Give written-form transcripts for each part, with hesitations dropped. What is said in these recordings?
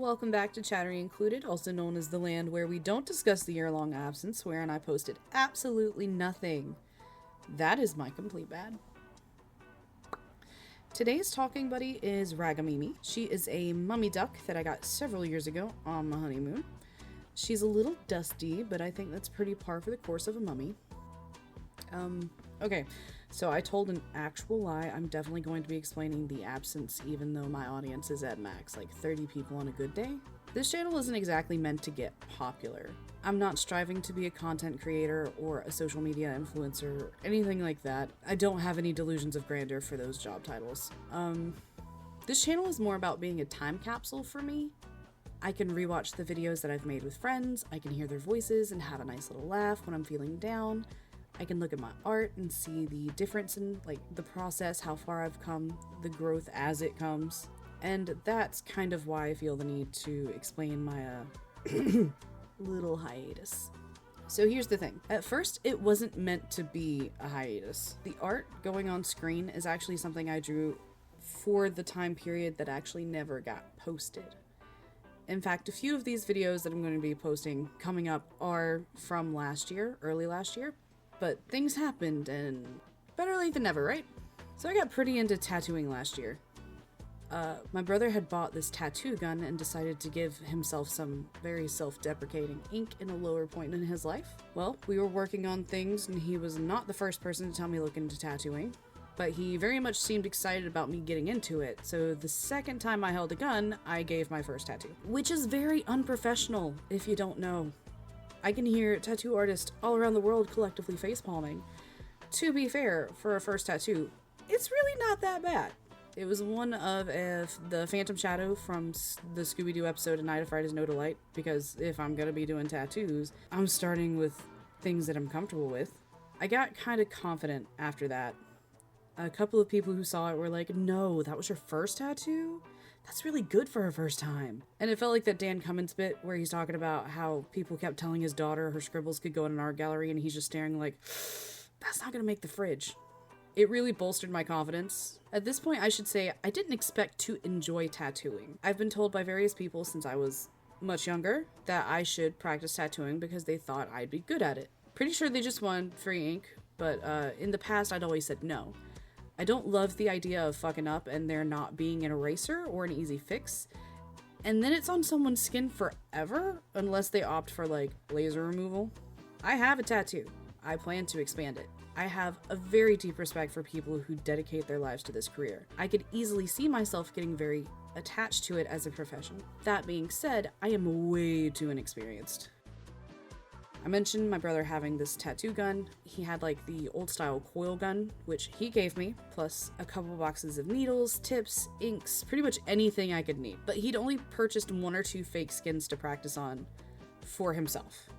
Welcome back to Chattery Included, also known as the land where we don't discuss the year-long absence, wherein I posted absolutely nothing. That is my complete bad. Today's talking buddy is Ragamimi. She is a mummy duck that I got several years ago on my honeymoon. She's a little dusty, but I think that's pretty par for the course of a mummy. Okay, so I told an actual lie. I'm definitely going to be explaining the absence, even though my audience is at max, like 30 people on a good day. This channel isn't exactly meant to get popular. I'm not striving to be a content creator or a social media influencer or anything like that. I don't have any delusions of grandeur for those job titles. This channel is more about being a time capsule for me. I can rewatch the videos that I've made with friends, I can hear their voices and have a nice little laugh when I'm feeling down. I can look at my art and see the difference in the process, how far I've come, the growth as it comes. And that's kind of why I feel the need to explain my little hiatus. So here's the thing. At first, it wasn't meant to be a hiatus. The art going on screen is actually something I drew for the time period that actually never got posted. In fact, a few of these videos that I'm going to be posting coming up are from last year, early last year. But things happened, and better late than never, right? So I got pretty into tattooing last year. My brother had bought this tattoo gun and decided to give himself some very self-deprecating ink in a lower point in his life. Well, we were working on things, and he was not the first person to tell me to look into tattooing, but he very much seemed excited about me getting into it, so the second time I held a gun, I gave my first tattoo. Which is very unprofessional, if you don't know. I can hear tattoo artists all around the world collectively facepalming. To be fair, for a first tattoo, it's really not that bad. It was one of the Phantom Shadow from the Scooby-Doo episode A Night of Fright No Delight, because if I'm gonna be doing tattoos, I'm starting with things that I'm comfortable with. I got kind of confident after that. A couple of people who saw it were like, no, that was your first tattoo? That's really good for her first time. And it felt like that Dan Cummins bit where he's talking about how people kept telling his daughter her scribbles could go in an art gallery and he's just staring like, that's not gonna make the fridge. It really bolstered my confidence. At this point, I should say I didn't expect to enjoy tattooing. I've been told by various people since I was much younger that I should practice tattooing because they thought I'd be good at it. Pretty sure they just wanted free ink, but in the past I'd always said no. I don't love the idea of fucking up and there not being an eraser or an easy fix, and then it's on someone's skin forever unless they opt for laser removal. I have a tattoo. I plan to expand it. I have a very deep respect for people who dedicate their lives to this career. I could easily see myself getting very attached to it as a profession. That being said, I am way too inexperienced. I mentioned my brother having this tattoo gun. He had the old style coil gun, which he gave me, plus a couple boxes of needles, tips, inks, pretty much anything I could need. But he'd only purchased 1 or 2 fake skins to practice on for himself.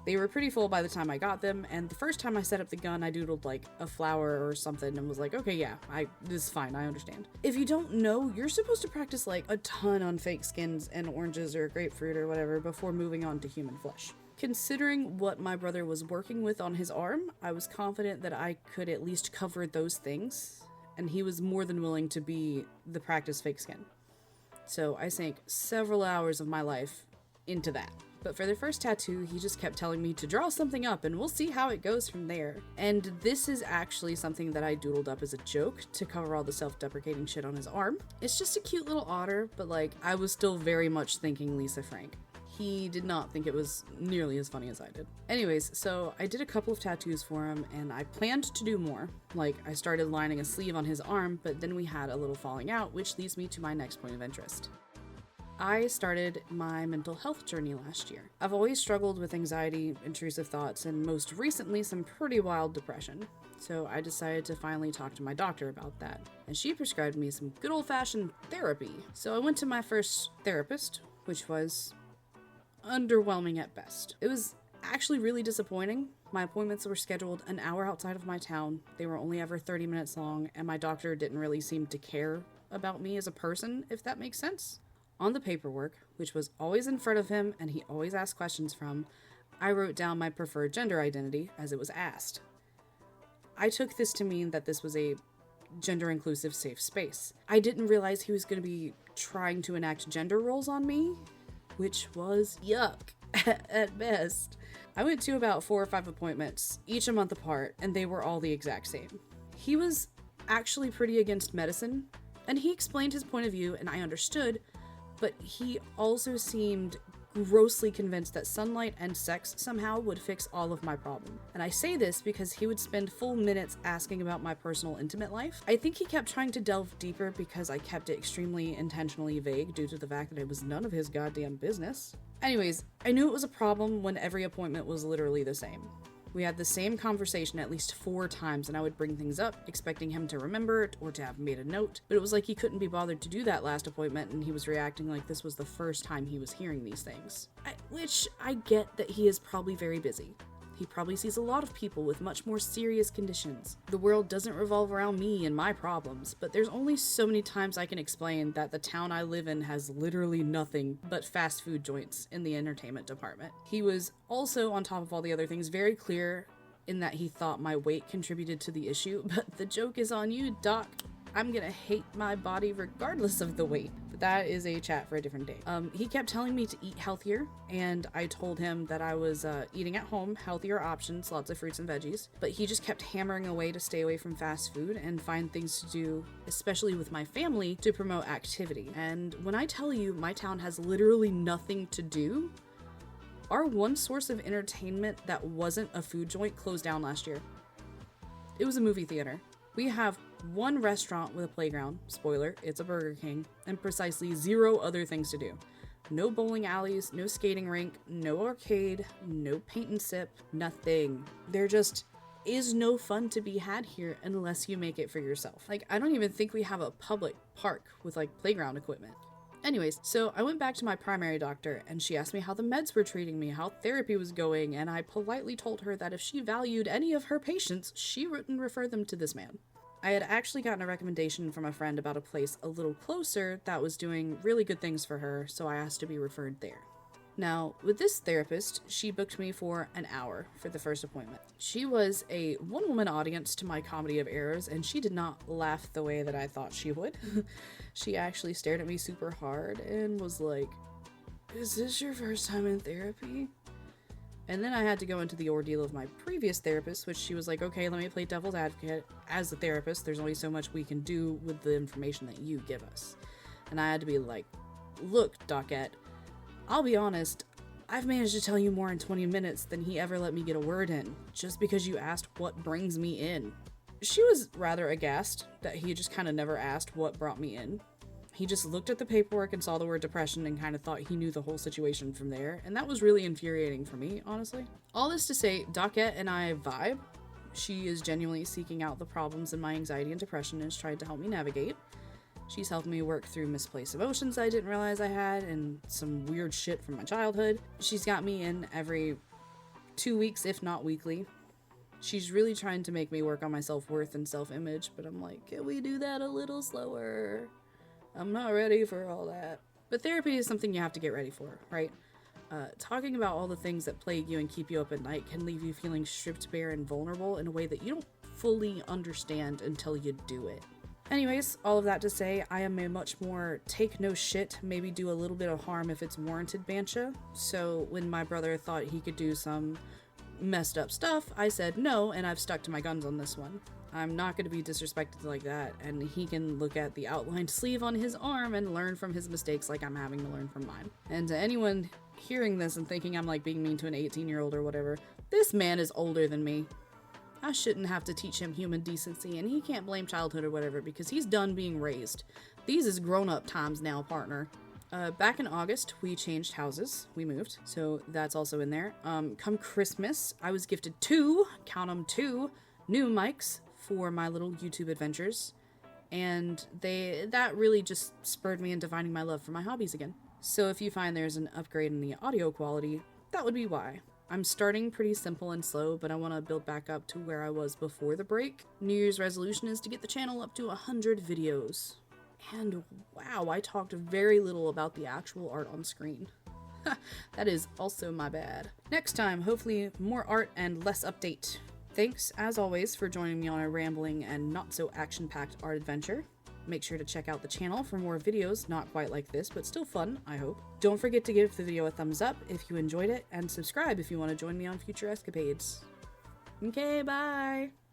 They were pretty full by the time I got them, and the first time I set up the gun, I doodled a flower or something and was like, okay, yeah, this is fine, I understand. If you don't know, you're supposed to practice a ton on fake skins and oranges or grapefruit or whatever before moving on to human flesh. Considering what my brother was working with on his arm, I was confident that I could at least cover those things, and he was more than willing to be the practice fake skin. So I sank several hours of my life into that. But for the first tattoo, he just kept telling me to draw something up and we'll see how it goes from there. And this is actually something that I doodled up as a joke to cover all the self-deprecating shit on his arm. It's just a cute little otter, but I was still very much thinking Lisa Frank. He did not think it was nearly as funny as I did. Anyways, so I did a couple of tattoos for him, and I planned to do more. I started lining a sleeve on his arm, but then we had a little falling out, which leads me to my next point of interest. I started my mental health journey last year. I've always struggled with anxiety, intrusive thoughts, and most recently some pretty wild depression. So I decided to finally talk to my doctor about that, and she prescribed me some good old-fashioned therapy. So I went to my first therapist, which was underwhelming at best. It was actually really disappointing. My appointments were scheduled an hour outside of my town. They were only ever 30 minutes long, and my doctor didn't really seem to care about me as a person, if that makes sense. On the paperwork, which was always in front of him and he always asked questions from, I wrote down my preferred gender identity as it was asked. I took this to mean that this was a gender inclusive safe space. I didn't realize he was going to be trying to enact gender roles on me, which was yuck at best. I went to about 4 or 5 appointments, each a month apart, and they were all the exact same. He was actually pretty against medicine, and he explained his point of view, and I understood, but he also seemed grossly convinced that sunlight and sex somehow would fix all of my problem. And I say this because he would spend full minutes asking about my personal intimate life. I think he kept trying to delve deeper because I kept it extremely intentionally vague due to the fact that it was none of his goddamn business. Anyways, I knew it was a problem when every appointment was literally the same. We had the same conversation at least 4 times, and I would bring things up, expecting him to remember it or to have made a note, but it was like he couldn't be bothered to do that last appointment, and he was reacting like this was the first time he was hearing these things. Which I get that he is probably very busy. He probably sees a lot of people with much more serious conditions. The world doesn't revolve around me and my problems, but there's only so many times I can explain that the town I live in has literally nothing but fast food joints in the entertainment department. He was also, on top of all the other things, very clear in that he thought my weight contributed to the issue, but the joke is on you, Doc. I'm gonna hate my body regardless of the weight. But that is a chat for a different day. He kept telling me to eat healthier, and I told him that I was eating at home, healthier options, lots of fruits and veggies. But he just kept hammering away to stay away from fast food and find things to do, especially with my family, to promote activity. And when I tell you my town has literally nothing to do, our one source of entertainment that wasn't a food joint closed down last year. It was a movie theater. We have one restaurant with a playground, spoiler, it's a Burger King, and precisely 0 other things to do. No bowling alleys, no skating rink, no arcade, no paint and sip, nothing. There just is no fun to be had here unless you make it for yourself. Like, I don't even think we have a public park with like playground equipment. Anyways, so I went back to my primary doctor and she asked me how the meds were treating me, how therapy was going, and I politely told her that if she valued any of her patients, she wouldn't refer them to this man. I had actually gotten a recommendation from a friend about a place a little closer that was doing really good things for her, so I asked to be referred there. Now, with this therapist, she booked me for an hour for the first appointment. She was a one-woman audience to my comedy of errors, and she did not laugh the way that I thought she would. She actually stared at me super hard and was like, "Is this your first time in therapy?" And then I had to go into the ordeal of my previous therapist, which she was like, "Okay, let me play devil's advocate. As a therapist, there's only so much we can do with the information that you give us." And I had to be like, "Look, Docette, I'll be honest, I've managed to tell you more in 20 minutes than he ever let me get a word in, just because you asked what brings me in." She was rather aghast that he just kind of never asked what brought me in. He just looked at the paperwork and saw the word depression and kind of thought he knew the whole situation from there, and that was really infuriating for me, honestly. All this to say, Docette and I vibe. She is genuinely seeking out the problems in my anxiety and depression and has tried to help me navigate. She's helped me work through misplaced emotions I didn't realize I had and some weird shit from my childhood. She's got me in every 2 weeks, if not weekly. She's really trying to make me work on my self-worth and self-image, but I'm like, can we do that a little slower? I'm not ready for all that. But therapy is something you have to get ready for, right? Talking about all the things that plague you and keep you up at night can leave you feeling stripped bare and vulnerable in a way that you don't fully understand until you do it. Anyways, all of that to say, I am a much more take no shit, maybe do a little bit of harm if it's warranted bancha. So when my brother thought he could do some messed up stuff, I said no, and I've stuck to my guns on this one. I'm not going to be disrespected like that, and he can look at the outlined sleeve on his arm and learn from his mistakes like I'm having to learn from mine. And to anyone hearing this and thinking I'm like being mean to an 18-year-old or whatever, this man is older than me. I shouldn't have to teach him human decency, and he can't blame childhood or whatever because he's done being raised. These is grown-up times now, partner. Back in August, we changed houses. We moved, so that's also in there. Come Christmas, I was gifted 2, count 'em 2, new mics for my little YouTube adventures, and that really just spurred me into finding my love for my hobbies again. So if you find there's an upgrade in the audio quality, that would be why. I'm starting pretty simple and slow, but I want to build back up to where I was before the break. New Year's resolution is to get the channel up to 100 videos. And wow, I talked very little about the actual art on screen. That is also my bad. Next time, hopefully more art and less update. Thanks, as always, for joining me on a rambling and not so action-packed art adventure. Make sure to check out the channel for more videos, not quite like this, but still fun, I hope. Don't forget to give the video a thumbs up if you enjoyed it, and subscribe if you want to join me on future escapades. Okay, bye!